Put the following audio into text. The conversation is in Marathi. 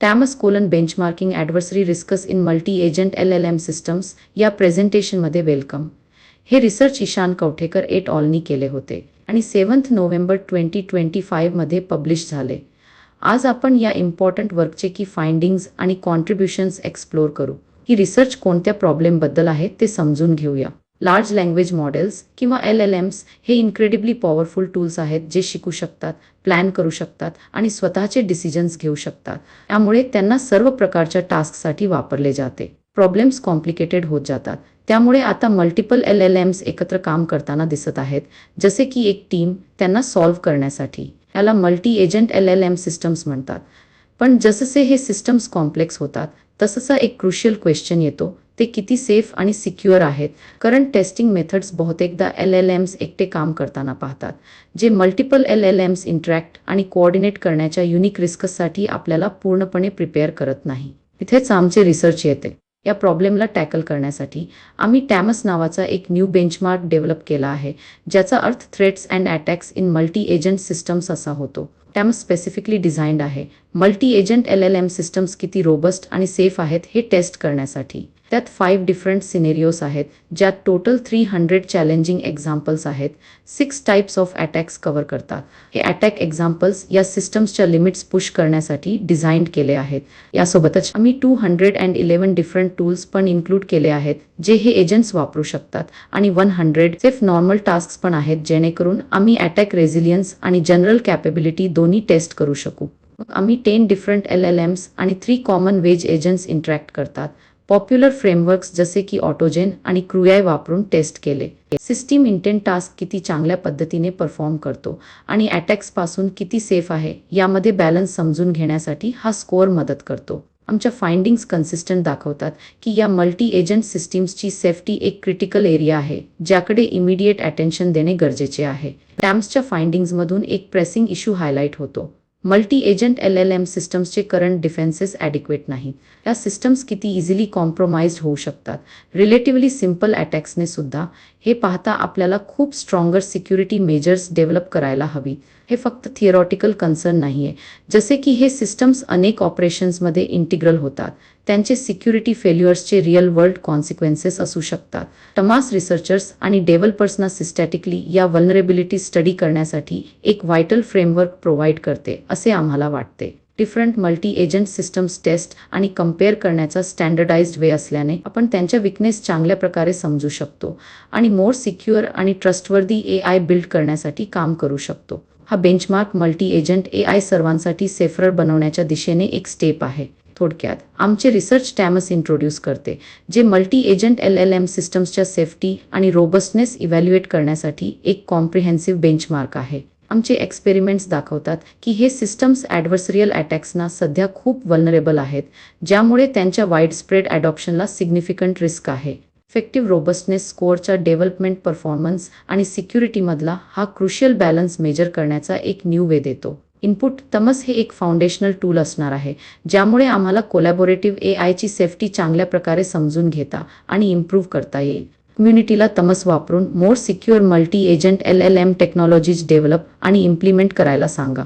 टॅमस benchmarking adversary risks in multi agent LLM systems या प्रेझेंटेशनमध्ये वेलकम. हे रिसर्च ईशान कवठेकर एट ऑलनी केले होते आणि 7 नोव्हेंबर 2025 मध्ये पब्लिश झाले. आज आपण या इम्पॉर्टंट वर्कचे की फाइंडिंग्स आणि कॉन्ट्रिब्युशन्स एक्सप्लोर करू. ही रिसर्च कोणत्या प्रॉब्लेमबद्दल आहे ते समजून घेऊया. लार्ज लँग्वेज मॉडेल्स किंवा LLMs हे इन्क्रेडिबली पॉवरफुल टूल्स आहेत जे शिकू शकतात, प्लॅन करू शकतात आणि स्वतःचे डिसिजन्स घेऊ शकतात. त्यामुळे त्यांना सर्व प्रकारच्या टास्कसाठी वापरले जाते. प्रॉब्लेम्स कॉम्प्लिकेटेड होत जातात. त्यामुळे आता मल्टिपल LLMs एकत्र काम करताना दिसत आहेत, जसे की एक टीम त्यांना सॉल्व्ह करण्यासाठी. याला मल्टी एजंट LLM सिस्टम्स म्हणतात. पण जसजसे हे सिस्टम्स कॉम्प्लेक्स होतात तसं एक क्रुशियल क्वेश्चन येतो, ते किती सेफ आणि सिक्युअर आहेत. करंट टेस्टिंग मेथड्स बहुतेकदा LLMs एकटे काम करताना पाहतात, जे मल्टिपल LLMs इंटरॅक्ट आणि कोऑर्डिनेट करण्याच्या युनिक रिस्कसाठी आपल्याला पूर्णपणे प्रिपेअर करत नाही. इथेच आमचे रिसर्च येते. या प्रॉब्लेमला टॅकल करण्यासाठी आम्ही टॅमस नावाचा एक न्यू बेंचमार्क डेव्हलप केला आहे, ज्याचा अर्थ threats and attacks in multi agent systems असा होतो. टॅमस स्पेसिफिकली डिझाइन्ड आहे मल्टी एजंट LLM सिस्टम्स किती रोबस्ट आणि सेफ आहेत हे टेस्ट करण्यासाठी. त्यात 5 डिफरंट सिनेरियोज आहेत, ज्यात टोटल 300 चॅलेंजिंग एक्झाम्पल्स आहेत. 6 टाइप्स ऑफ अटॅक्स कव्हर करतात. हे अटॅक एक्झाम्पल्स या सिस्टम्सच्या लिमिट्स पुश करण्यासाठी डिझाईन केले आहेत. यासोबतच आम्ही 211 डिफरंट टूल्स पण इन्क्लूड केले आहेत, जे हे एजंट्स वापरू शकतात आणि 100 सेफ नॉर्मल टास्क्स पण आहेत, जेणेकरून आम्ही अटॅक रेझिलियन्स आणि जनरल कॅपेबिलिटी दोन्ही टेस्ट करू शकू. आम्ही 10 डिफरंट LLMs आणि 3 कॉमन वेज एजंट्स इंटरॅक्ट करतात. पॉप्युलर फ्रेमवर्क्स जसे की ऑटोजेन आणि क्रूआय वापरून टेस्ट केले. सिस्टीम इंटेंट टास्क किती चांगल्या पद्धतीने परफॉर्म करतो आणि अटॅक्सपासून किती सेफ आहे यामध्ये बॅलन्स समजून घेण्यासाठी हा स्कोअर मदत करतो. आमच्या फाइंडिंग्स कन्सिस्टंट दाखवतात की या मल्टी एजंट सिस्टीम्सची सेफ्टी एक क्रिटिकल एरिया आहे, ज्याकडे इमिडिएट अटेन्शन देणे गरजेचे आहे. टॅम्सच्या फाइंडिंग्समधून एक प्रेसिंग इश्यू हायलाइट होतो. मल्टी एजंट LLM सिस्टम्सचे करंट डिफेन्सेस ॲडिक्वेट नाहीत. या सिस्टम्स किती इझिली कॉम्प्रोमाइज्ड होऊ शकतात रिलेटिव्हली सिम्पल अटॅक्सने सुद्धा. हे पाहता आपल्याला खूप स्ट्रॉंगर सिक्युरिटी मेजर्स डेव्हलप करायला हवी. हे फक्त थिअरॉटिकल कन्सर्न नाहीये. जसे की हे सिस्टम्स अनेक ऑपरेशन्समध्ये इंटिग्रल होतात, त्यांचे सिक्युरिटी फेल्युअर्सचे रिअल वर्ल्ड कॉन्सिक्वेन्सेस असू शकतात. टमास रिसर्चर्स आणि डेव्हलपर्सना सिस्टॅटिकली या व्हलनरेबिलिटी स्टडी करण्यासाठी एक व्हायटल फ्रेमवर्क प्रोव्हाइड करते असे आम्हाला वाटते. Different multi agent systems test आणि कम्पेअर करण्याचा स्टँडर्डाइज्ड वे असल्याने आपण त्यांच्या विकनेस चांगल्या प्रकारे समजू शकतो आणि मोर सिक्युअर आणि ट्रस्टवर्दी AI बिल्ड करण्यासाठी काम करू शकतो. हा बेंचमार्क मल्टी एजंट AI सर्वांसाठी सेफर बनवण्याच्या दिशेने एक स्टेप आहे. थोडक्यात आमचे रिसर्च टॅमस इंट्रोड्यूस करते, जे मल्टी एजंट LLM सिस्टम्सच्या सेफ्टी आणि रोबस्टनेस इव्हॅल्युएट करण्यासाठी एक कॉम्प्रिहेन्सिव्ह बेंचमार्क आहे. आमचे एक्सपेरिमेंट्स दाखवतात की हे सिस्टम्स ॲडव्हर्सरियल अटॅक्सना सध्या खूप वल्नरेबल आहेत, ज्यामुळे त्यांच्या वाईडस्प्रेड अडॉप्शनला सिग्निफिकंट रिस्क आहे. इफेक्टिव्ह रोबस्टनेस स्कोअरच्या डेव्हलपमेंट परफॉर्मन्स आणि सिक्युरिटीमधला हा क्रुशियल बॅलन्स मेजर करण्याचा एक न्यू वे देतो. इनपुट टमस हे एक फाउंडेशनल टूल असणार आहे, ज्यामुळे आम्हाला कोलॅबोरेटिव्ह AIची सेफ्टी चांगल्या प्रकारे समजून घेता आणि इम्प्रूव्ह करता येईल. कम्युनिटीला टमस वापरून more secure multi agent LLM technologies develop आणि इम्प्लिमेंट करायला सांगा.